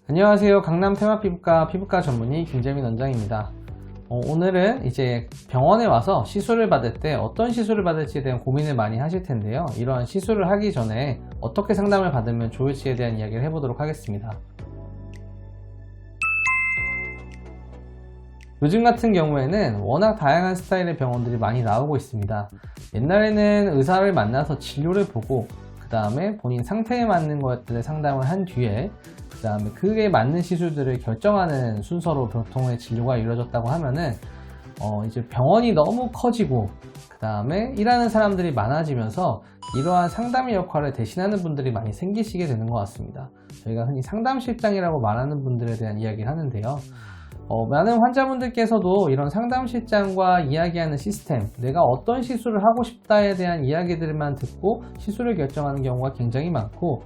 안녕하세요. 강남 테마피부과 피부과 전문의 김재민 원장입니다. 오늘은 이제 병원에 와서 시술을 받을 때 어떤 시술을 받을지에 대한 고민을 많이 하실 텐데요. 이러한 시술을 하기 전에 어떻게 상담을 받으면 좋을지에 대한 이야기를 해보도록 하겠습니다. 요즘 같은 경우에는 워낙 다양한 스타일의 병원들이 많이 나오고 있습니다. 옛날에는 의사를 만나서 진료를 보고 그 다음에 본인 상태에 맞는 것들을 상담을 한 뒤에 그 다음에 그에 맞는 시술들을 결정하는 순서로 보통의 진료가 이루어졌다고 하면은 이제 병원이 너무 커지고 그 다음에 일하는 사람들이 많아지면서 이러한 상담의 역할을 대신하는 분들이 많이 생기시게 되는 것 같습니다. 저희가 흔히 상담실장이라고 말하는 분들에 대한 이야기를 하는데요. 많은 환자분들께서도 이런 상담실장과 이야기하는 시스템, 내가 어떤 시술을 하고 싶다에 대한 이야기들만 듣고 시술을 결정하는 경우가 굉장히 많고,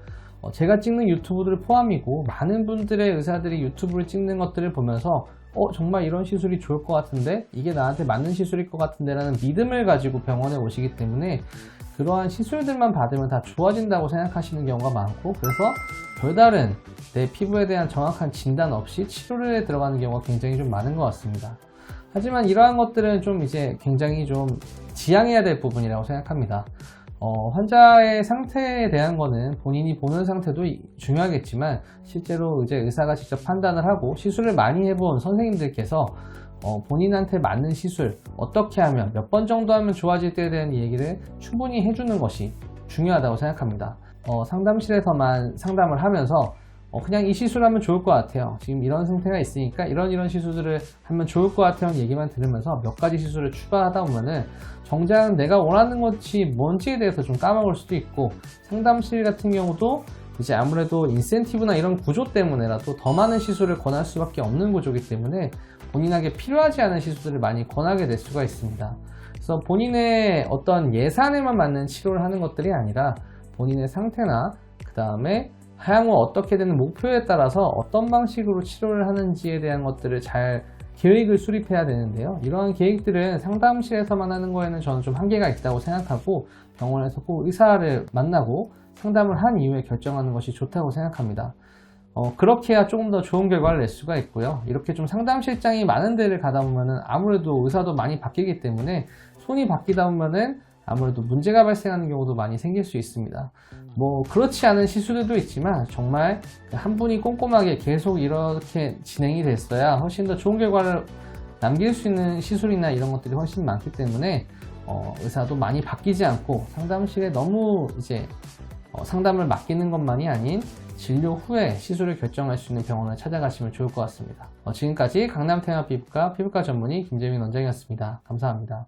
제가 찍는 유튜브를 포함이고 많은 분들의 의사들이 유튜브를 찍는 것들을 보면서 정말 이런 시술이 좋을 것 같은데, 이게 나한테 맞는 시술일 것 같은데 라는 믿음을 가지고 병원에 오시기 때문에 그러한 시술들만 받으면 다 좋아진다고 생각하시는 경우가 많고, 그래서 별다른 내 피부에 대한 정확한 진단 없이 치료를 들어가는 경우가 굉장히 좀 많은 것 같습니다. 하지만 이러한 것들은 좀 이제 굉장히 좀 지양해야 될 부분이라고 생각합니다. 환자의 상태에 대한 거는 본인이 보는 상태도 중요하겠지만, 실제로 이제 의사가 직접 판단을 하고 시술을 많이 해본 선생님들께서 본인한테 맞는 시술, 어떻게 하면 몇 번 정도 하면 좋아질 때에 대한 얘기를 충분히 해주는 것이 중요하다고 생각합니다. 상담실에서만 상담을 하면서 그냥 이 시술하면 좋을 것 같아요, 지금 이런 상태가 있으니까 이런 시술들을 하면 좋을 것 같아요 얘기만 들으면서 몇 가지 시술을 추가하다 보면은 정작 내가 원하는 것이 뭔지에 대해서 좀 까먹을 수도 있고, 상담실 같은 경우도 이제 아무래도 인센티브나 이런 구조 때문에라도 더 많은 시술을 권할 수밖에 없는 구조이기 때문에 본인에게 필요하지 않은 시술들을 많이 권하게 될 수가 있습니다. 그래서 본인의 어떤 예산에만 맞는 치료를 하는 것들이 아니라 본인의 상태나 그 다음에 향후 어떻게 되는 목표에 따라서 어떤 방식으로 치료를 하는지에 대한 것들을 잘 계획을 수립해야 되는데요. 이러한 계획들은 상담실에서만 하는 거에는 저는 좀 한계가 있다고 생각하고, 병원에서 꼭 의사를 만나고 상담을 한 이후에 결정하는 것이 좋다고 생각합니다. 그렇게 해야 조금 더 좋은 결과를 낼 수가 있고요. 이렇게 좀 상담실장이 많은 데를 가다 보면은 아무래도 의사도 많이 바뀌기 때문에 손이 바뀌다 보면은 아무래도 문제가 발생하는 경우도 많이 생길 수 있습니다. 그렇지 않은 시술들도 있지만 정말 한 분이 꼼꼼하게 계속 이렇게 진행이 됐어야 훨씬 더 좋은 결과를 남길 수 있는 시술이나 이런 것들이 훨씬 많기 때문에 의사도 많이 바뀌지 않고 상담실에 너무 이제 상담을 맡기는 것만이 아닌 진료 후에 시술을 결정할 수 있는 병원을 찾아가시면 좋을 것 같습니다. 지금까지 강남 테마피부과 피부과 전문의 김재민 원장이었습니다. 감사합니다.